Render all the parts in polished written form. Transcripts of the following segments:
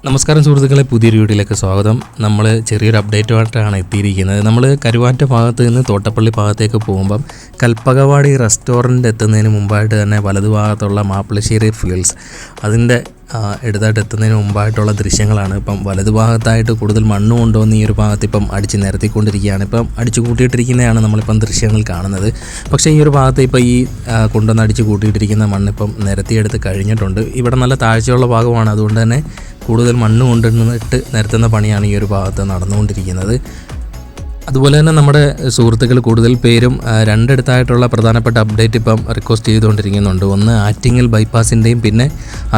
നമസ്കാരം സുഹൃത്തുക്കളെ, പുതിയൊരു വീഡിയോയിലേക്ക് സ്വാഗതം. നമ്മൾ ചെറിയൊരു അപ്ഡേറ്റുമായിട്ടാണ് എത്തിയിരിക്കുന്നത്. നമ്മൾ കരുവാറ്റ ഭാഗത്ത് നിന്ന് തോട്ടപ്പള്ളി ഭാഗത്തേക്ക് പോകുമ്പം കൽപ്പകവാടി റെസ്റ്റോറൻറ്റ് എത്തുന്നതിന് മുമ്പായിട്ട് തന്നെ വലതുഭാഗത്തുള്ള മാപ്പിളശ്ശേരി ഫീൽഡ്സ് അതിൻ്റെ ഇടതായിട്ട് എത്തുന്നതിന് മുമ്പായിട്ടുള്ള ദൃശ്യങ്ങളാണ്. ഇപ്പം വലതുഭാഗത്തായിട്ട് കൂടുതൽ മണ്ണ് കൊണ്ടുവന്ന് ഈ ഒരു ഭാഗത്ത് ഇപ്പം അടിച്ച് നിരത്തിക്കൊണ്ടിരിക്കുകയാണ്. ഇപ്പം അടിച്ചു കൂട്ടിയിട്ടിരിക്കുന്നതാണ് നമ്മളിപ്പം ദൃശ്യങ്ങൾ കാണുന്നത്. പക്ഷേ ഈ ഒരു ഭാഗത്ത് ഇപ്പോൾ ഈ കൊണ്ടുവന്ന് അടിച്ച് കൂട്ടിയിട്ടിരിക്കുന്ന മണ്ണിപ്പം നിരത്തിയെടുത്ത് കഴിഞ്ഞിട്ടുണ്ട്. ഇവിടെ നല്ല താഴ്ചയുള്ള ഭാഗമാണ്, അതുകൊണ്ട് തന്നെ കൂടുതൽ മണ്ണ് കൊണ്ടുവന്നിട്ട് നിരത്തുന്ന പണിയാണ് ഈ ഒരു ഭാഗത്ത് നടന്നുകൊണ്ടിരിക്കുന്നത്. അതുപോലെ തന്നെ നമ്മുടെ സുഹൃത്തുക്കൾ കൂടുതൽ പേരും രണ്ടിടത്തായിട്ടുള്ള പ്രധാനപ്പെട്ട അപ്ഡേറ്റ് ഇപ്പം റിക്വസ്റ്റ് ചെയ്തുകൊണ്ടിരിക്കുന്നുണ്ട്. ഒന്ന് ആറ്റിങ്ങൽ ബൈപ്പാസിൻ്റെയും പിന്നെ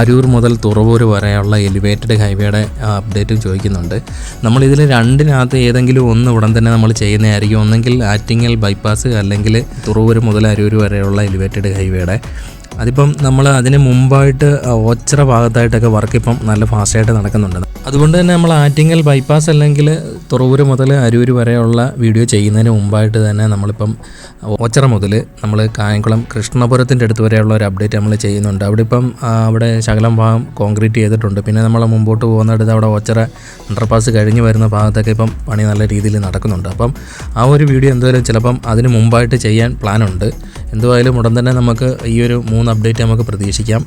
അരൂർ മുതൽ തുറവൂർ വരെയുള്ള എലിവേറ്റഡ് ഹൈവേയുടെ അപ്ഡേറ്റും ചോദിക്കുന്നുണ്ട്. നമ്മളിതിൽ രണ്ടിനകത്ത് ഏതെങ്കിലും ഒന്ന് ഉടൻ തന്നെ നമ്മൾ ചെയ്യുന്നതായിരിക്കും. ഒന്നെങ്കിൽ ആറ്റിങ്ങൽ ബൈപ്പാസ് അല്ലെങ്കിൽ തുറവൂർ മുതൽ അരൂർ വരെയുള്ള എലിവേറ്റഡ് ഹൈവേയുടെ. അതിപ്പം നമ്മൾ അതിന് മുമ്പായിട്ട് ഓച്ചിറ ഭാഗത്തായിട്ടൊക്കെ വർക്ക് ഇപ്പം നല്ല ഫാസ്റ്റായിട്ട് നടക്കുന്നുണ്ട്. അതുകൊണ്ട് തന്നെ നമ്മൾ ആറ്റിങ്ങൽ ബൈപ്പാസ് അല്ലെങ്കിൽ തുറവൂർ മുതൽ അരൂർ വരെയുള്ള വീഡിയോ ചെയ്യുന്നതിന് മുമ്പായിട്ട് തന്നെ നമ്മളിപ്പം ഓച്ചിറ മുതൽ നമ്മൾ കായംകുളം കൃഷ്ണപുരത്തിൻ്റെ അടുത്ത് വരെയുള്ള ഒരു അപ്ഡേറ്റ് നമ്മൾ ചെയ്യുന്നുണ്ട്. അവിടെ ഇപ്പം അവിടെ ശകലം ഭാഗം കോൺക്രീറ്റ് ചെയ്തിട്ടുണ്ട്. പിന്നെ നമ്മൾ മുമ്പോട്ട് പോകുന്നിടത്ത് അവിടെ ഓച്ചിറ അണ്ടർപാസ് കഴിഞ്ഞ് വരുന്ന ഭാഗത്തൊക്കെ ഇപ്പം പണി നല്ല രീതിയിൽ നടക്കുന്നുണ്ട്. അപ്പം ആ ഒരു വീഡിയോ എന്തായാലും ചിലപ്പം അതിന് മുമ്പായിട്ട് ചെയ്യാൻ പ്ലാനുണ്ട്. എന്തുവായാലും ഉടൻ തന്നെ നമുക്ക് ഈ ഒരു 3 അപ്ഡേറ്റ് നമുക്ക് പ്രതീക്ഷിക്കാം.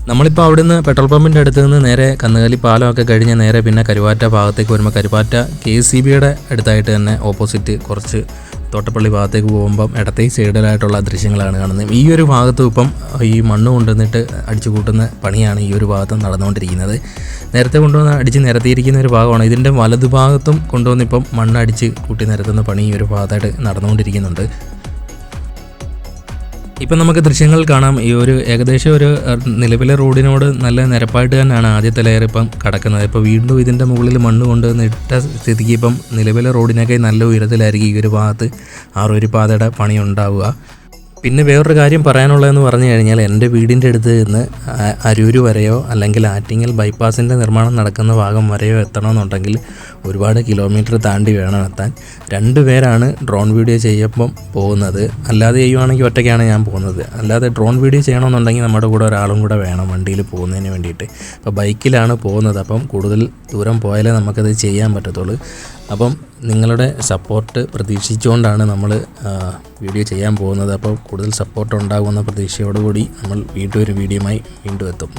നമ്മളിപ്പോൾ അവിടുന്ന് പെട്രോൾ പമ്പിൻ്റെ അടുത്ത് നിന്ന് നേരെ കന്നുകാലി പാലമൊക്കെ കഴിഞ്ഞ് നേരെ പിന്നെ കരുവാറ്റ ഭാഗത്തേക്ക് വരുമ്പോൾ കരുവാറ്റ KCBയുടെ അടുത്തായിട്ട് തന്നെ ഓപ്പോസിറ്റ് കുറച്ച് തോട്ടപ്പള്ളി ഭാഗത്തേക്ക് പോകുമ്പം ഇടത്തെ സൈഡിലായിട്ടുള്ള ദൃശ്യങ്ങളാണ് കാണുന്നത്. ഈ ഒരു ഭാഗത്തും ഇപ്പം ഈ മണ്ണ് കൊണ്ടുവന്നിട്ട് അടിച്ചു കൂട്ടുന്ന പണിയാണ് ഈ ഒരു ഭാഗത്ത് നടന്നുകൊണ്ടിരിക്കുന്നത്. നേരത്തെ കൊണ്ടുവന്ന് അടിച്ച് നിരത്തിയിരിക്കുന്ന ഒരു ഭാഗമാണ്. ഇതിൻ്റെ വലതുഭാഗത്തും കൊണ്ടുവന്നിപ്പം മണ്ണ് അടിച്ച് കൂട്ടി നിരത്തുന്ന പണി ഈ ഒരു ഭാഗത്തായിട്ട് നടന്നുകൊണ്ടിരിക്കുന്നുണ്ട്. ഇപ്പം നമുക്ക് ദൃശ്യങ്ങൾ കാണാം. ഈ ഒരു ഏകദേശം ഒരു നിലവിലെ റോഡിനോട് നല്ല നിരപ്പായിട്ട് തന്നെയാണ് ആദ്യത്തെ ലെയർ ഇപ്പം കിടക്കുന്നത്. ഇപ്പോൾ വീണ്ടും ഇതിൻ്റെ മുകളിൽ മണ്ണ് കൊണ്ടുവന്ന് ഇട്ട സ്ഥിതിക്ക് ഇപ്പം നിലവിലെ റോഡിനൊക്കെ നല്ല ഉയരത്തിലായിരിക്കും ഈ ഒരു ഭാഗത്ത് ഒരു പാതയുടെ പണി ഉണ്ടാവുക. പിന്നെ വേറൊരു കാര്യം പറയാനുള്ളതെന്ന് പറഞ്ഞു കഴിഞ്ഞാൽ എൻ്റെ വീടിൻ്റെ അടുത്ത് നിന്ന് അരൂർ വരെയോ അല്ലെങ്കിൽ ആറ്റിങ്ങൽ ബൈപ്പാസിൻ്റെ നിർമ്മാണം നടക്കുന്ന ഭാഗം വരെയോ എത്തണമെന്നുണ്ടെങ്കിൽ ഒരുപാട് കിലോമീറ്റർ താണ്ടി വേണം എത്താൻ. 2 പേരാണ് ഡ്രോൺ വീഡിയോ ചെയ്യുമ്പം പോകുന്നത്. അല്ലാതെ ചെയ്യുവാണെങ്കിൽ ഒറ്റയ്ക്കാണ് ഞാൻ പോകുന്നത്. അല്ലാതെ ഡ്രോൺ വീഡിയോ ചെയ്യണമെന്നുണ്ടെങ്കിൽ നമ്മുടെ കൂടെ ഒരാളും കൂടെ വേണം വണ്ടിയിൽ പോകുന്നതിന് വേണ്ടിയിട്ട്. അപ്പോൾ ബൈക്കിലാണ് പോകുന്നത്. അപ്പം കൂടുതൽ ദൂരം പോയാലേ നമുക്കത് ചെയ്യാൻ പറ്റത്തുള്ളൂ. അപ്പം നിങ്ങളുടെ സപ്പോർട്ട് പ്രതീക്ഷിച്ചുകൊണ്ടാണ് നമ്മൾ വീഡിയോ ചെയ്യാൻ പോകുന്നത്. അപ്പോൾ കൂടുതൽ സപ്പോർട്ട് ഉണ്ടാകുമെന്ന പ്രതീക്ഷയോടുകൂടി നമ്മൾ വീണ്ടും ഒരു വീഡിയോയുമായി വീണ്ടും എത്തും.